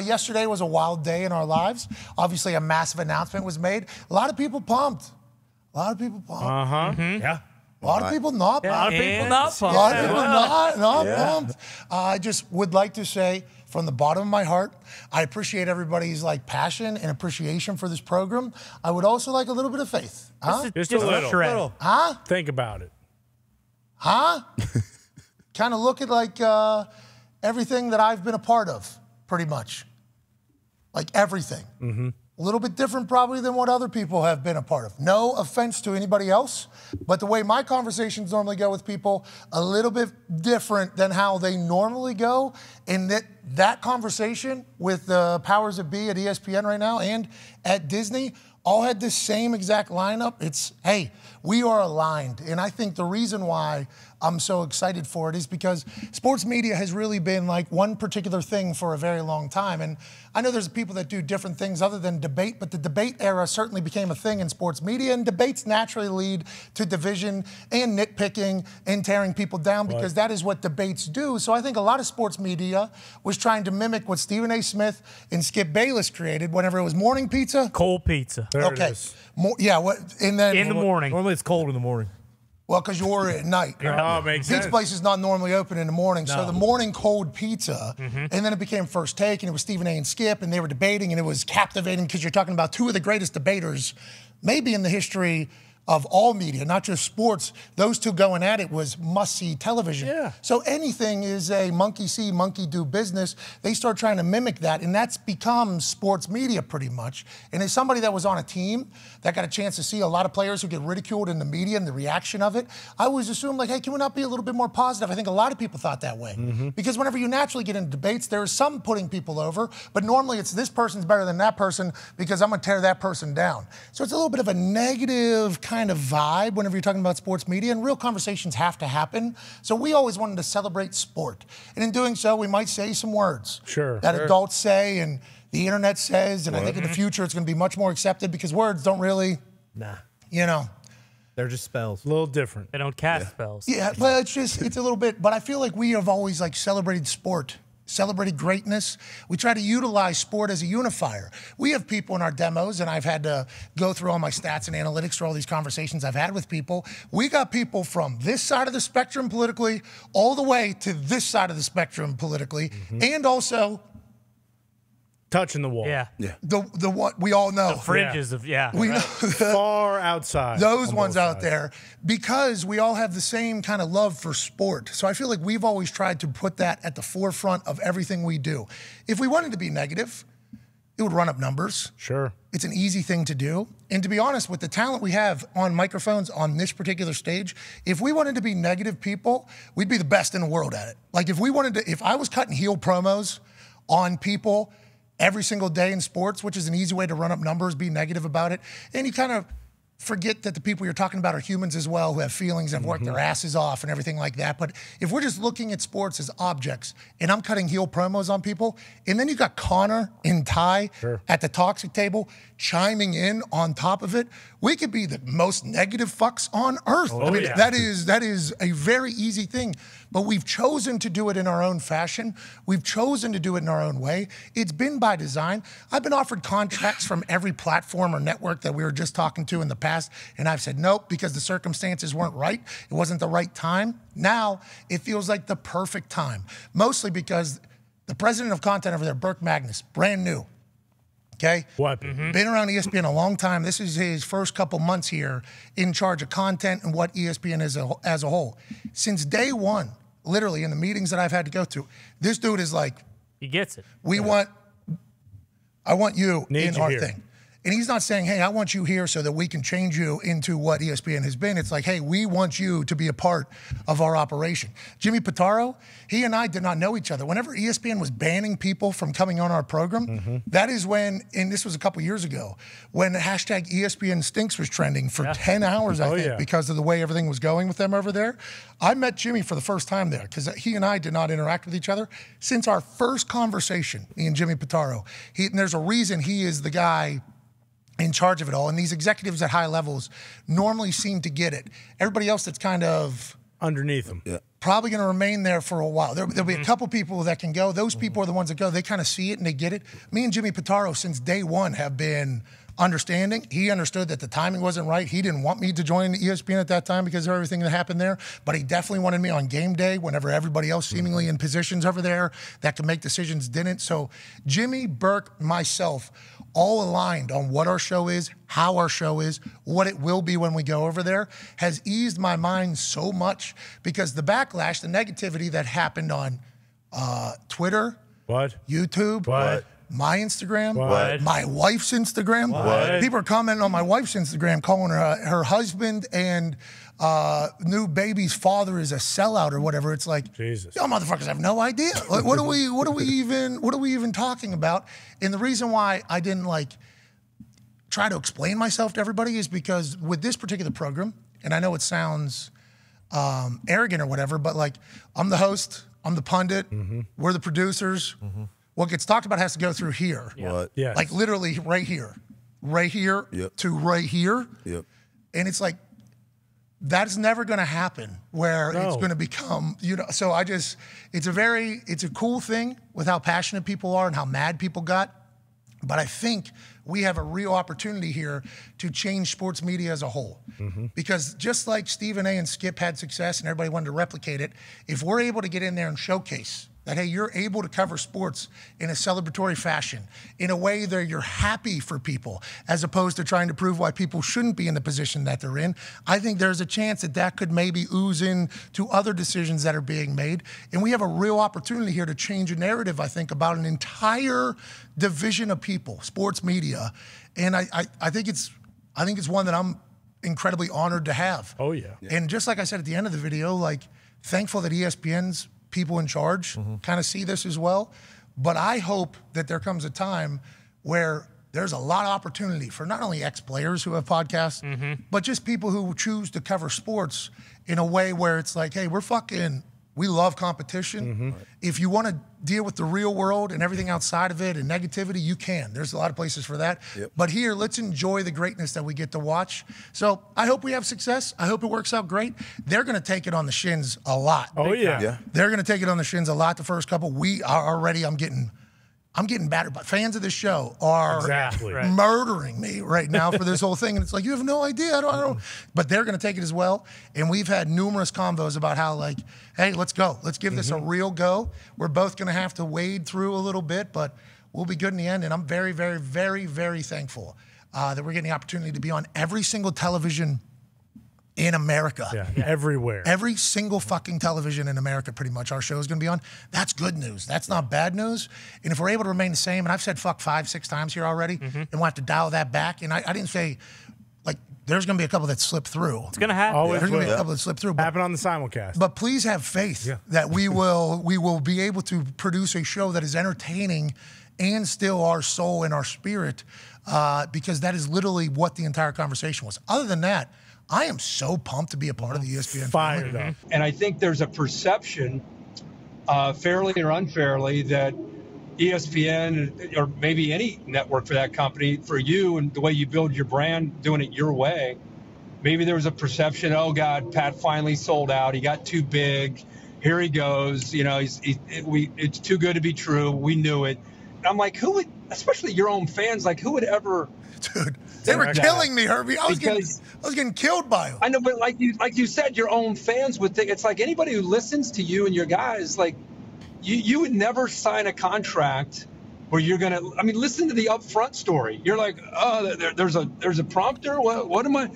Yesterday was a wild day in our lives. Obviously, a massive announcement was made. A lot of people pumped. A lot of people pumped. Yeah. A lot of people not pumped. A lot of people not pumped. A lot of people not pumped. I just would like to say from the bottom of my heart, I appreciate everybody's passion and appreciation for this program. I would also like a little bit of faith. Huh? Just a little. Huh? Think about it. Huh? Kind of look at everything that I've been a part of, pretty much. Like everything. A little bit different probably than what other people have been a part of. No offense to anybody else, but the way my conversations normally go with people, a little bit different than how they normally go. And that conversation with the powers that be at ESPN right now and at Disney all had the same exact lineup. It's, hey, we are aligned. And I think the reason why I'm so excited for it is because sports media has really been like one particular thing for a very long time. And I know there's people that do different things other than debate, but the debate era certainly became a thing in sports media, and debates naturally lead to division and nitpicking and tearing people down because that is what debates do. So I think a lot of sports media was trying to mimic what Stephen A. Smith and Skip Bayless created whenever it was morning pizza. Cold pizza. There it is. And then In the morning. Normally it's cold in the morning. Well, because you order it at night. Oh, makes sense. Pizza place is not normally open in the morning, so the morning cold pizza, and then it became First Take, and it was Stephen A. and Skip, and they were debating, and it was captivating because you're talking about two of the greatest debaters maybe in the history of all media, not just sports. Those two going at it was must-see television. Yeah. So anything is a monkey see, monkey do business. They start trying to mimic that, and that's become sports media pretty much. And as somebody that was on a team that got a chance to see a lot of players who get ridiculed in the media and the reaction of it, I always assumed, hey, can we not be a little bit more positive? I think a lot of people thought that way. Because whenever you naturally get into debates, there is some putting people over, but normally it's this person's better than that person because I'm going to tear that person down. So it's a little bit of a negative kind of vibe whenever you're talking about sports media, and real conversations have to happen. So we always wanted to celebrate sport. And in doing so, we might say some words that adults say and the internet says, and I think in the future it's going to be much more accepted because words don't really, They're just spells. A little different. They don't cast spells. Yeah, well, it's a little bit, but I feel like we have always celebrated sport, celebrated greatness. We try to utilize sport as a unifier. We have people in our demos, and I've had to go through all my stats and analytics for all these conversations I've had with people. We got people from this side of the spectrum politically all the way to this side of the spectrum politically, and also touching the wall. Yeah. the what we all know. The fringes of, We know far outside. those ones out there, because we all have the same kind of love for sport. So I feel like we've always tried to put that at the forefront of everything we do. If we wanted to be negative, it would run up numbers. Sure. It's an easy thing to do. And to be honest, with the talent we have on microphones on this particular stage, if we wanted to be negative people, we'd be the best in the world at it. If I was cutting heel promos on people every single day in sports, which is an easy way to run up numbers, be negative about it, and you kind of forget that the people you're talking about are humans as well, who have feelings and have worked their asses off and everything like that. But if we're just looking at sports as objects, and I'm cutting heel promos on people, and then you got Connor and Ty at the toxic table chiming in on top of it, we could be the most negative fucks on earth. That is a very easy thing. But we've chosen to do it in our own fashion. We've chosen to do it in our own way. It's been by design. I've been offered contracts from every platform or network that we were just talking to in the past, and I've said nope because the circumstances weren't right. It wasn't the right time. Now it feels like the perfect time, mostly because the president of content over there, Burke Magnus, brand new. Okay? Been around ESPN a long time. This is his first couple months here in charge of content and what ESPN is as a whole. Since day one, literally in the meetings that I've had to go to, this dude is like, he gets it. I want you in our here. thing. And he's not saying, hey, I want you here so that we can change you into what ESPN has been. It's like, hey, we want you to be a part of our operation. Jimmy Pitaro, he and I did not know each other. Whenever ESPN was banning people from coming on our program, that is when, and this was a couple years ago, when hashtag ESPN stinks was trending for 10 hours, I think, because of the way everything was going with them over there. I met Jimmy for the first time there because he and I did not interact with each other since our first conversation, me and Jimmy Pitaro. And there's a reason he is the guy in charge of it all. And these executives at high levels normally seem to get it. Everybody else that's kind of underneath him. Yeah. Probably going to remain there for a while. There'll be a couple people that can go. Those people are the ones that go. They kind of see it and they get it. Me and Jimmy Pitaro, since day one, have been understanding. He understood that the timing wasn't right. He didn't want me to join ESPN at that time because of everything that happened there, but he definitely wanted me on game day whenever everybody else seemingly in positions over there that could make decisions didn't. So Jimmy, Burke, myself, all aligned on what our show is, how our show is, what it will be when we go over there, has eased my mind so much because the backlash, the negativity that happened on Twitter, YouTube, my Instagram, my wife's Instagram. People are commenting on my wife's Instagram, calling her husband and new baby's father is a sellout or whatever. It's like, Jesus, y'all motherfuckers have no idea. Like, what are we even talking about? And the reason why I didn't like try to explain myself to everybody is because with this particular program, and I know it sounds arrogant or whatever, but like I'm the host, I'm the pundit, we're the producers. What gets talked about has to go through here. Yes. Like literally right here to right here. And it's like, that's never going to happen where it's going to become, so it's a cool thing with how passionate people are and how mad people got. But I think we have a real opportunity here to change sports media as a whole. Because just like Stephen A and Skip had success and everybody wanted to replicate it, if we're able to get in there and showcase that, hey, you're able to cover sports in a celebratory fashion, in a way that you're happy for people, as opposed to trying to prove why people shouldn't be in the position that they're in, I think there's a chance that that could maybe ooze in to other decisions that are being made. And we have a real opportunity here to change a narrative, I think, about an entire division of people, sports media. And I think it's one that I'm incredibly honored to have. Oh, yeah. And just like I said at the end of the video, like, thankful that ESPN's people in charge kind of see this as well. But I hope that there comes a time where there's a lot of opportunity for not only ex-players who have podcasts, but just people who choose to cover sports in a way where it's like, hey, we love competition. If you want to deal with the real world and everything outside of it and negativity, you can. There's a lot of places for that. But here, let's enjoy the greatness that we get to watch. So I hope we have success. I hope it works out great. They're going to take it on the shins a lot. Oh, yeah. They're going to take it on the shins a lot the first couple. We are already, I'm getting battered, but fans of this show are murdering me right now for this whole thing. And it's like, you have no idea. I don't. But they're going to take it as well. And we've had numerous convos about how, like, hey, let's go. Let's give this a real go. We're both going to have to wade through a little bit, but we'll be good in the end. And I'm very, very, very, very thankful that we're getting the opportunity to be on every single television in America. Everywhere. Every single fucking television in America, pretty much, our show is going to be on. That's good news. That's not bad news. And if we're able to remain the same, and I've said fuck 5-6 times here already, and we'll have to dial that back. And I didn't say, like, there's going to be a couple that slip through. It's going to happen. Always There's going to be a couple that slip through. Happen on the simulcast. But please have faith that we will be able to produce a show that is entertaining and still our soul and our spirit, because that is literally what the entire conversation was. Other than that, I am so pumped to be a part of the ESPN family. And I think there's a perception, fairly or unfairly, that ESPN, or maybe any network for that company, for you and the way you build your brand, doing it your way, maybe there was a perception, oh, God, Pat finally sold out. He got too big. Here he goes. It's too good to be true. We knew it. And I'm like, who would, especially your own fans, like, who would ever... Dude, they were killing me, Herbie. I was getting killed by them. I know, but like you said, your own fans would think, it's like anybody who listens to you and your guys, like, you would never sign a contract where you're gonna. I mean, listen to the upfront story. You're like, oh, there's a prompter. What am I?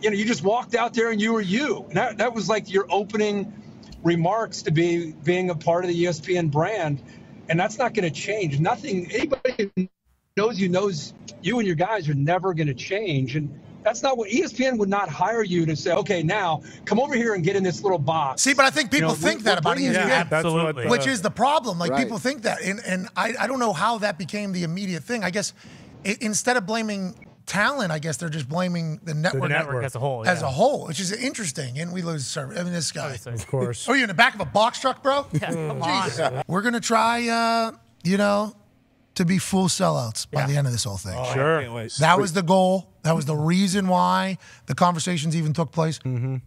You just walked out there and you were you. And that was like your opening remarks to being a part of the ESPN brand, and that's not going to change. Nothing. Anybody who knows you and your guys are never going to change, and that's not what ESPN would not hire you to say. Okay, now come over here and get in this little box. See, but I think people think that about ESPN, absolutely. which is the problem. Like people think that, and I don't know how that became the immediate thing. I guess instead of blaming talent, I guess they're just blaming the network as a whole. As a whole, which is interesting. And we lose service. I mean, this guy. Of course. Are you in the back of a box truck, bro? Yeah, come on. We're gonna try, to be full sellouts by the end of this whole thing. Sure. That was the goal. That was the reason why the conversations even took place.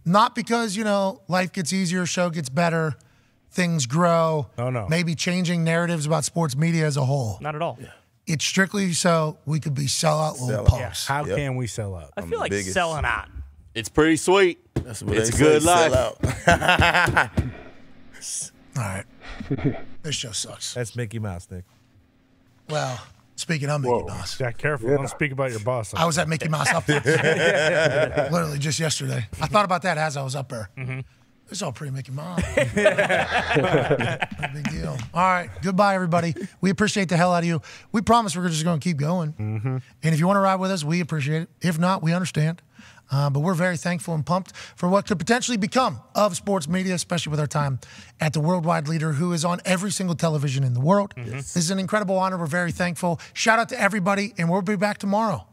Not because, life gets easier, show gets better, things grow. Oh, no. Maybe changing narratives about sports media as a whole. Not at all. Yeah. It's strictly so we could be sellout little punks. How can we sell out? I feel like selling out. It's pretty sweet. That's what It's they a good say, life. sell out. All right. This show sucks. That's Mickey Mouse, Nick. Well, speaking of Mickey Mouse. Yeah, careful. Don't speak about your boss. I was at Mickey Mouse up there. Literally just yesterday. I thought about that as I was up there. It's all pretty Mickey Mouse. No big deal. All right. Goodbye, everybody. We appreciate the hell out of you. We promise we're just going to keep going. And if you want to ride with us, we appreciate it. If not, we understand. But we're very thankful and pumped for what could potentially become of sports media, especially with our time at the worldwide leader who is on every single television in the world. This is an incredible honor. We're very thankful. Shout out to everybody, and we'll be back tomorrow.